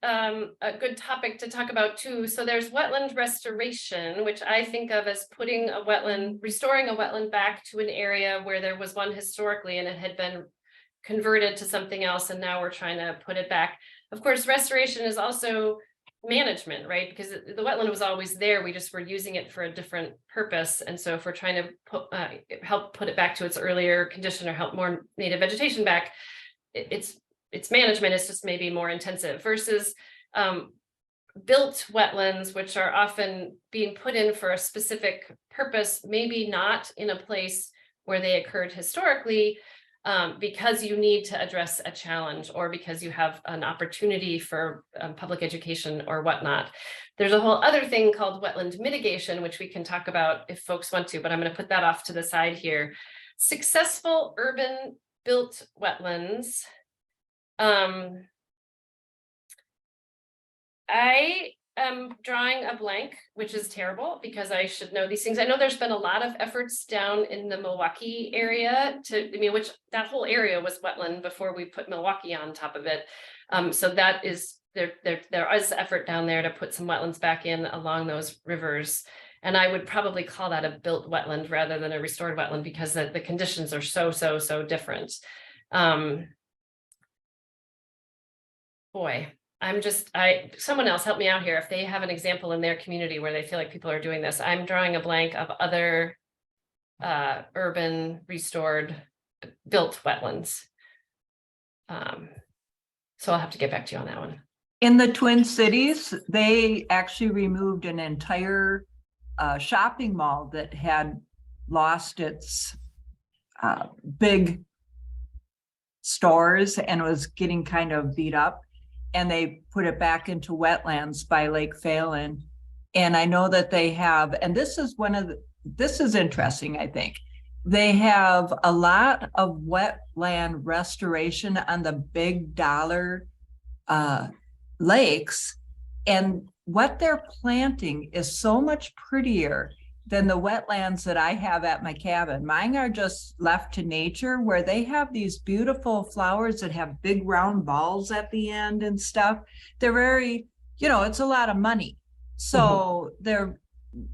topic to talk about too. So there's wetland restoration, which I think of as restoring a wetland back to an area where there was one historically and it had been converted to something else, and now we're trying to put it back. Of course, restoration is also management, right? Because the wetland was always there, we just were using it for a different purpose. And so if we're trying to help put it back to its earlier condition or help more native vegetation back, it's management is just maybe more intensive versus built wetlands, which are often being put in for a specific purpose, maybe not in a place where they occurred historically, because you need to address a challenge or because you have an opportunity for public education or whatnot. There's a whole other thing called wetland mitigation, which we can talk about if folks want to, but I'm going to put that off to the side here. Successful urban built wetlands. I am drawing a blank, which is terrible because I should know these things. I know there's been a lot of efforts down in the Milwaukee area which that whole area was wetland before we put Milwaukee on top of it. So that is, there is effort down there to put some wetlands back in along those rivers. And I would probably call that a built wetland rather than a restored wetland because the conditions are so different. Boy, someone else help me out here. If they have an example in their community where they feel like people are doing this, I'm drawing a blank of other urban restored built wetlands. So I'll have to get back to you on that one. In the Twin Cities, they actually removed an entire shopping mall that had lost its big stores and was getting kind of beat up. And they put it back into wetlands by Lake Phelan. And I know that they have, and this is interesting, I think. They have a lot of wetland restoration on the big dollar lakes. And what they're planting is so much prettier than the wetlands that I have at my cabin. Mine are just left to nature, where they have these beautiful flowers that have big round balls at the end and stuff. They're very, it's a lot of money. So they're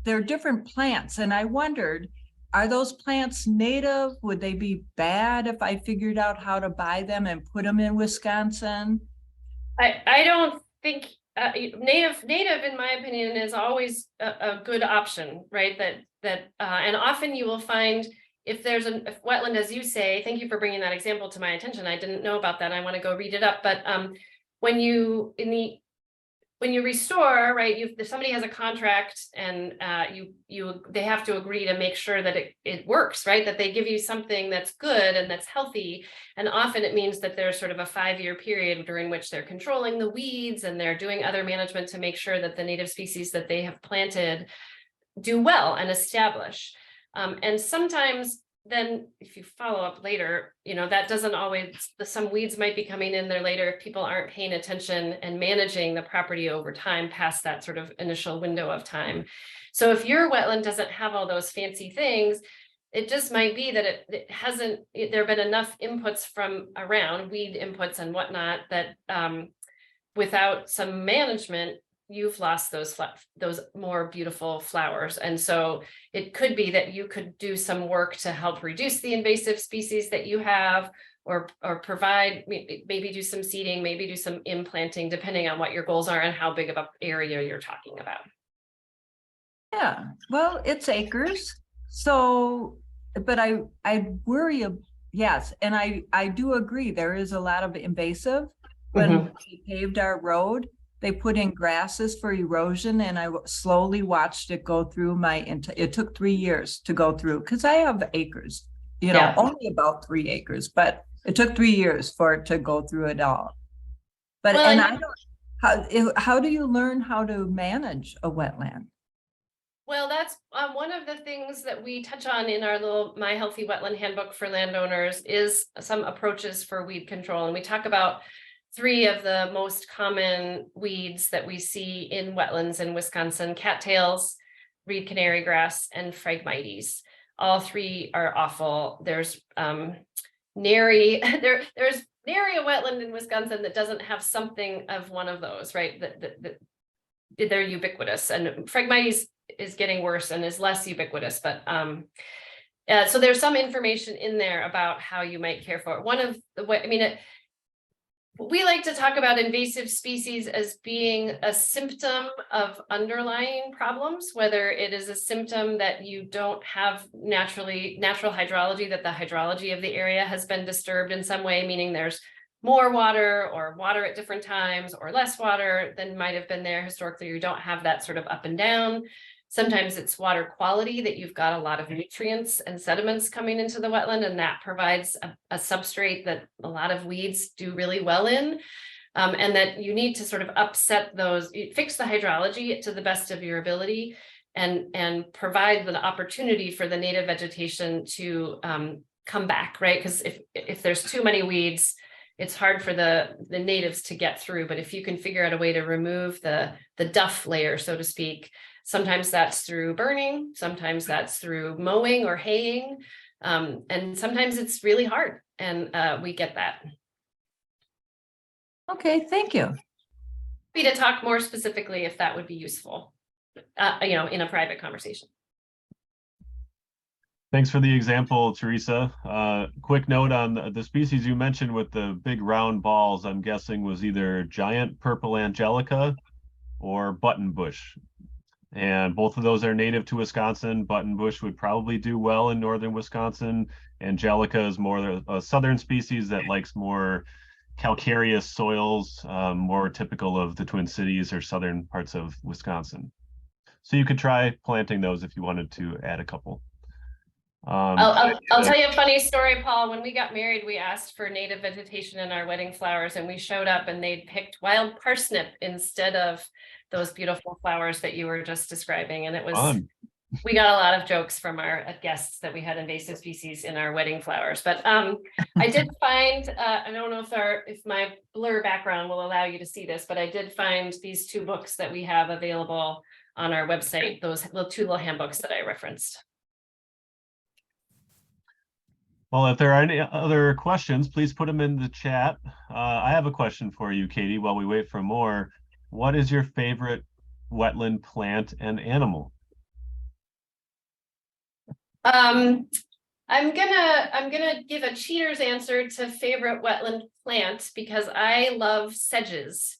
different plants. And I wondered, are those plants native? Would they be bad if I figured out how to buy them and put them in Wisconsin? I don't think native in my opinion is always a good option, right? And often you will find if there's a wetland, as you say, thank you for bringing that example to my attention. I didn't know about that. I want to go read it up. But when you restore, right, if somebody has a contract and they have to agree to make sure that it works, right? That they give you something that's good and that's healthy. And often it means that there's sort of a 5-year period during which they're controlling the weeds and they're doing other management to make sure that the native species that they have planted do well and establish. And sometimes then if you follow up later, that doesn't always, some weeds might be coming in there later if people aren't paying attention and managing the property over time past that sort of initial window of time. So if your wetland doesn't have all those fancy things, it just might be that there have been enough inputs from around, weed inputs and whatnot, that without some management, you've lost those more beautiful flowers. And so it could be that you could do some work to help reduce the invasive species that you have, or provide, maybe do some seeding, maybe do some implanting, depending on what your goals are and how big of an area you're talking about. Yeah, well, it's acres. So, but I worry, yes, and I do agree, there is a lot of invasive. When we paved our road, they put in grasses for erosion, and I slowly watched it go through it took 3 years to go through, because I have acres, only about 3 acres, but it took 3 years for it to go through it all. But, well, and I don't, how do you learn how to manage a wetland? Well, that's one of the things that we touch on in our little My Healthy Wetland Handbook for landowners is some approaches for weed control. And we talk about 3 of the most common weeds that we see in wetlands in Wisconsin: cattails, reed canary grass, and phragmites. All 3 are awful. There's nary, there's nary a wetland in Wisconsin that doesn't have something of one of those, right? That they're ubiquitous, and Phragmites is getting worse and is less ubiquitous, but so there's some information in there about how you might care for it. One of the way, I mean, we like to talk about invasive species as being a symptom of underlying problems, whether it is a symptom that you don't have natural hydrology, that the hydrology of the area has been disturbed in some way, meaning there's more water or water at different times or less water than might have been there historically. You don't have that sort of up and down. Sometimes it's water quality, that you've got a lot of nutrients and sediments coming into the wetland, and that provides a substrate that a lot of weeds do really well in. And that you need to sort of upset those, fix the hydrology to the best of your ability, and provide the opportunity for the native vegetation to come back, right? Because if there's too many weeds, it's hard for the natives to get through. But if you can figure out a way to remove the duff layer, so to speak, sometimes that's through burning, sometimes that's through mowing or haying, and sometimes it's really hard, and we get that. Okay, thank you. Happy to talk more specifically if that would be useful, in a private conversation. Thanks for the example, Teresa. Quick note on the species you mentioned with the big round balls, I'm guessing was either giant purple angelica or buttonbush. And both of those are native to Wisconsin. Buttonbush would probably do well in northern Wisconsin. Angelica is more a southern species that likes more calcareous soils, more typical of the Twin Cities or southern parts of Wisconsin. So you could try planting those if you wanted to add a couple. I'll tell you a funny story, Paul. When we got married, we asked for native vegetation in our wedding flowers, and we showed up and they'd picked wild parsnip instead of those beautiful flowers that you were just describing. And it was fun. We got a lot of jokes from our guests that we had invasive species in our wedding flowers. But I did find, I don't know if my blur background will allow you to see this, but I did find these two books that we have available on our website, those two little handbooks that I referenced. Well, if there are any other questions, please put them in the chat. I have a question for you, Katie, while we wait for more. What is your favorite wetland plant and animal? I'm gonna give a cheater's answer to favorite wetland plant, because I love sedges.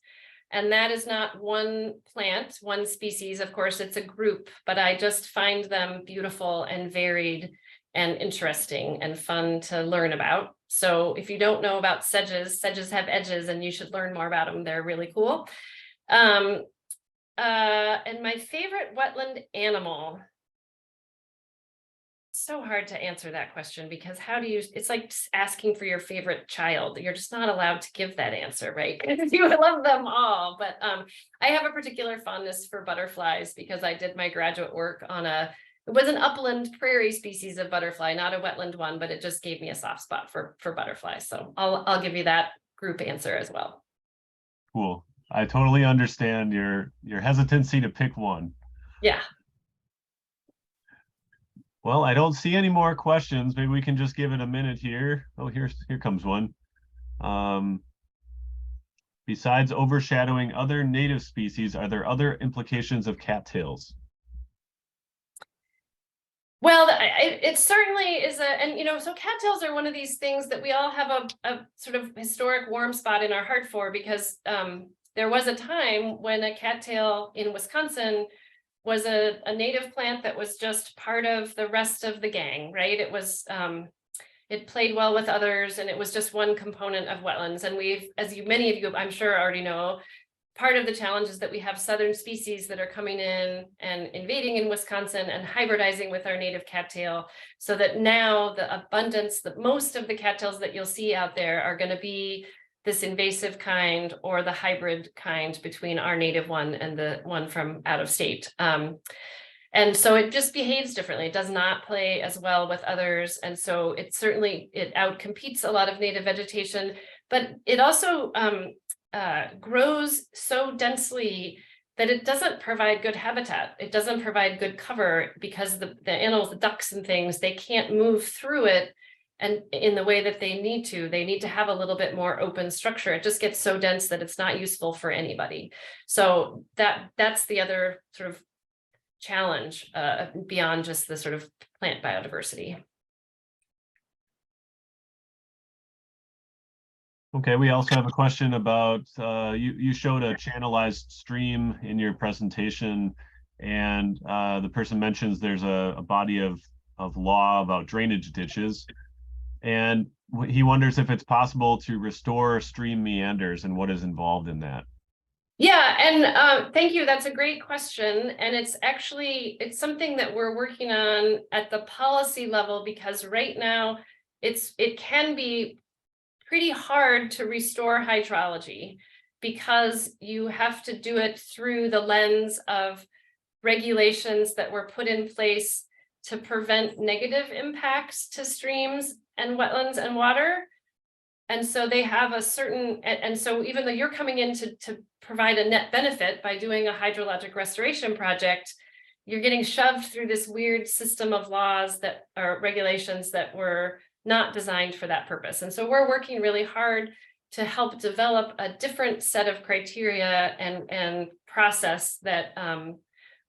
And that is not one plant, one species. Of course, it's a group, but I just find them beautiful and varied and interesting and fun to learn about. So if you don't know about sedges have edges, and you should learn more about them. They're really cool. And my favorite wetland animal, so hard to answer that question, because it's like asking for your favorite child. You're just not allowed to give that answer, right? You love them all. But I have a particular fondness for butterflies, because I did my graduate work on it was an upland prairie species of butterfly, not a wetland one, but it just gave me a soft spot for butterflies. So I'll give you that group answer as well. Cool. I totally understand your hesitancy to pick one. Yeah. Well, I don't see any more questions. Maybe we can just give it a minute here. Oh, here comes one. Besides overshadowing other native species, are there other implications of cattails? Well, it certainly is so cattails are one of these things that we all have a sort of historic warm spot in our heart for, because there was a time when a cattail in Wisconsin was a native plant that was just part of the rest of the gang, right? It was, it played well with others, and it was just one component of wetlands. And many of you, I'm sure, already know, part of the challenge is that we have southern species that are coming in and invading in Wisconsin and hybridizing with our native cattail, so that now the abundance, most of the cattails that you'll see out there are going to be this invasive kind or the hybrid kind between our native one and the one from out of state. And so it just behaves differently. It does not play as well with others. And so it outcompetes a lot of native vegetation, but it also grows so densely that it doesn't provide good habitat. It doesn't provide good cover, because the animals, the ducks and things, they can't move through it and in the way that they need to have a little bit more open structure. It just gets so dense that it's not useful for anybody. So that's the other sort of challenge beyond just the sort of plant biodiversity. Okay, we also have a question about, you showed a channelized stream in your presentation, and the person mentions there's a body of law about drainage ditches. And he wonders if it's possible to restore stream meanders and what is involved in that. Yeah, and thank you. That's a great question. And it's something that we're working on at the policy level, because right now it can be pretty hard to restore hydrology, because you have to do it through the lens of regulations that were put in place to prevent negative impacts to streams and wetlands and water. And so they have a certain, and so even though you're coming in to provide a net benefit by doing a hydrologic restoration project, you're getting shoved through this weird system of laws that are regulations that were not designed for that purpose. And so we're working really hard to help develop a different set of criteria and process that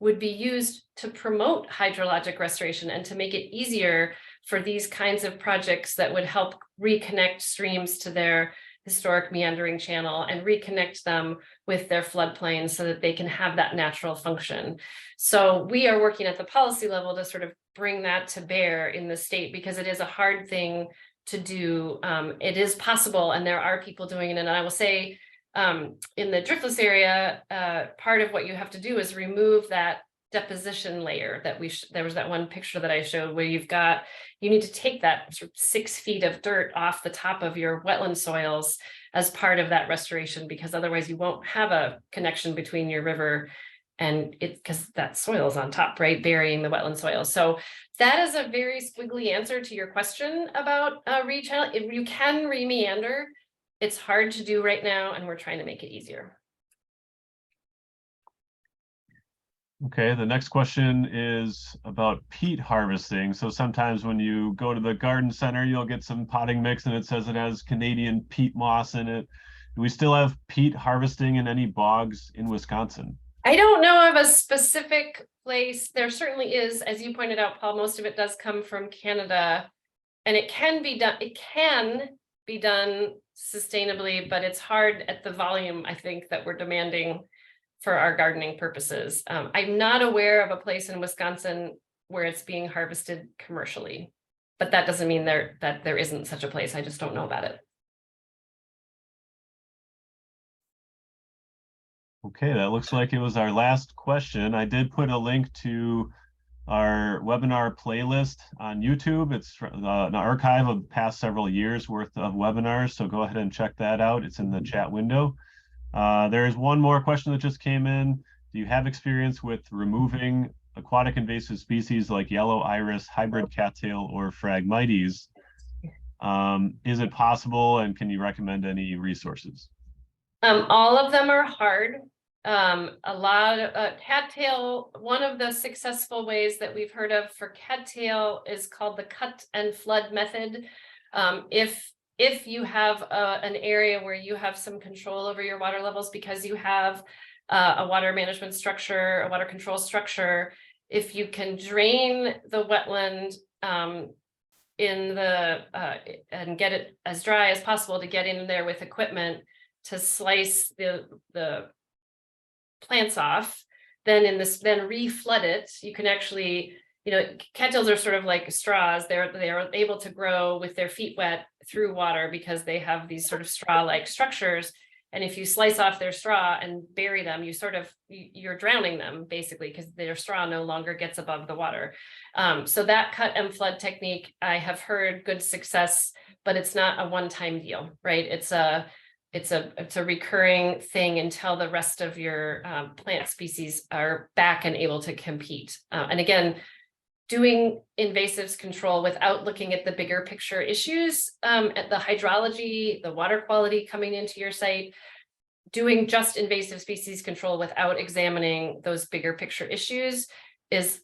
would be used to promote hydrologic restoration and to make it easier for these kinds of projects that would help reconnect streams to their historic meandering channel and reconnect them with their floodplains so that they can have that natural function. So we are working at the policy level to sort of bring that to bear in the state, because it is a hard thing to do. It is possible, and there are people doing it. And I will say, in the driftless area, part of what you have to do is remove that deposition layer that there was that one picture that I showed where you need to take that sort of 6 feet of dirt off the top of your wetland soils as part of that restoration, because otherwise you won't have a connection between your river and because that soil is on top, right, burying the wetland soil. So that is a very squiggly answer to your question about rechannel. If you can remeander, it's hard to do right now, and we're trying to make it easier. Okay, the next question is about peat harvesting. So sometimes when you go to the garden center, you'll get some potting mix and it says it has Canadian peat moss in it. Do we still have peat harvesting in any bogs in Wisconsin? I don't know of a specific place. There certainly is, as you pointed out, Paul, most of it does come from Canada, and it can be done sustainably, but it's hard at the volume, I think, that we're demanding for our gardening purposes. I'm not aware of a place in Wisconsin where it's being harvested commercially, but that doesn't mean that there isn't such a place. I just don't know about it. Okay, that looks like it was our last question. I did put a link to our webinar playlist on YouTube. It's an archive of past several years worth of webinars, so go ahead and check that out. It's in the chat window. There is one more question that just came in. Do you have experience with removing aquatic invasive species like yellow iris, hybrid cattail, or Phragmites? Is it possible, and can you recommend any resources? All of them are hard. A lot of cattail, one of the successful ways that we've heard of for cattail is called the cut and flood method. If you have an area where you have some control over your water levels because you have a water management structure, a water control structure, if you can drain the wetland and get it as dry as possible to get in there with equipment to slice the plants off, then reflood it. You can actually, cattails are sort of like straws. They're able to grow with their feet wet through water because they have these sort of straw-like structures. And if you slice off their straw and bury them, you're drowning them basically, because their straw no longer gets above the water. So that cut and flood technique, I have heard good success, but it's not a one-time deal, right? It's a recurring thing until the rest of your plant species are back and able to compete. And again, doing invasives control without looking at the bigger picture issues, at the hydrology, the water quality coming into your site, doing just invasive species control without examining those bigger picture issues is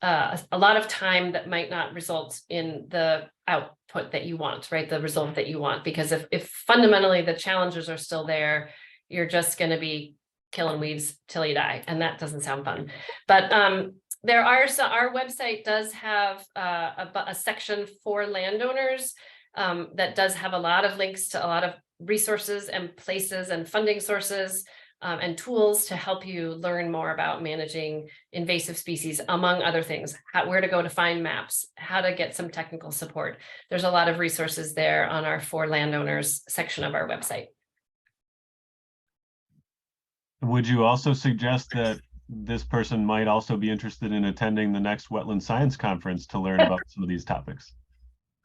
a lot of time that might not result in the output that you want, right? The result that you want, because if fundamentally the challenges are still there, you're just going to be killing weeds till you die, and that doesn't sound fun. But there are our website does have a section for landowners that does have a lot of links to a lot of resources and places and funding sources and tools to help you learn more about managing invasive species, among other things, where to go to find maps, how to get some technical support. There's a lot of resources there on our For Landowners section of our website. Would you also suggest that this person might also be interested in attending the next Wetland Science Conference to learn about some of these topics?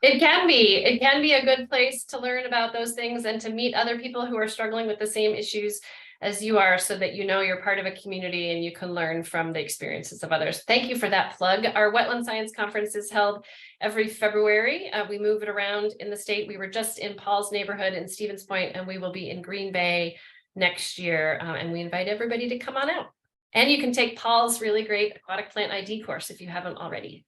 It can be a good place to learn about those things and to meet other people who are struggling with the same issues as you are, so that you know you're part of a community and you can learn from the experiences of others. Thank you for that plug. Our Wetland Science Conference is held every February. We move it around in the state. We were just in Paul's neighborhood in Stevens Point, and we will be in Green Bay next year. And we invite everybody to come on out. And you can take Paul's really great aquatic plant ID course if you haven't already.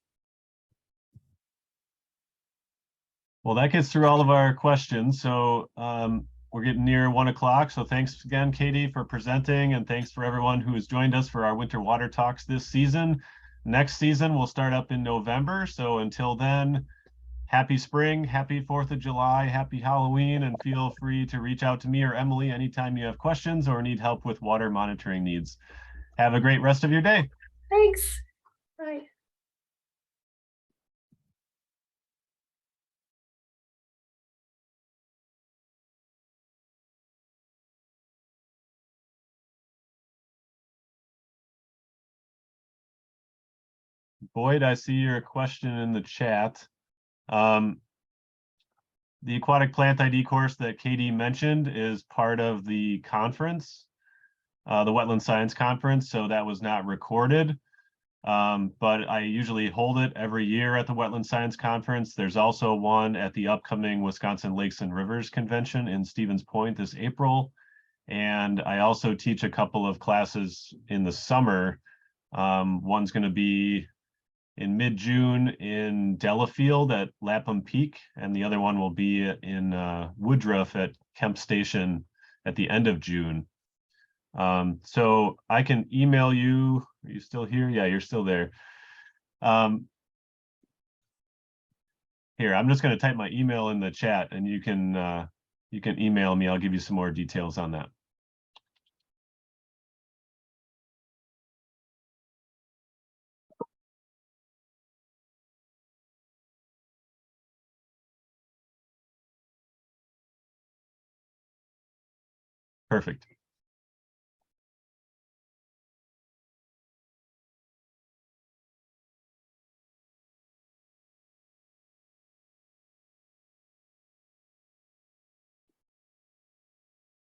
Well, that gets through all of our questions. So we're getting near 1 o'clock. So thanks again, Katie, for presenting, and thanks for everyone who has joined us for our winter water talks this season. Next season will start up in November. So until then, happy spring, happy 4th of July, happy Halloween, and feel free to reach out to me or Emily anytime you have questions or need help with water monitoring needs. Have a great rest of your day. Thanks. Bye. Boyd, I see your question in the chat. The aquatic plant ID course that Katie mentioned is part of the conference, the Wetland Science Conference, so that was not recorded. But I usually hold it every year at the Wetland Science Conference. There's also one at the upcoming Wisconsin Lakes and Rivers Convention in Stevens Point this April. And I also teach a couple of classes in the summer. One's going to be in mid-June in Delafield at Lapham Peak, and the other one will be in Woodruff at Kemp Station at the end of June. So I can email you. Are you still here? Yeah, you're still there. Here, I'm just going to type my email in the chat, and you can email me. I'll give you some more details on that. Perfect.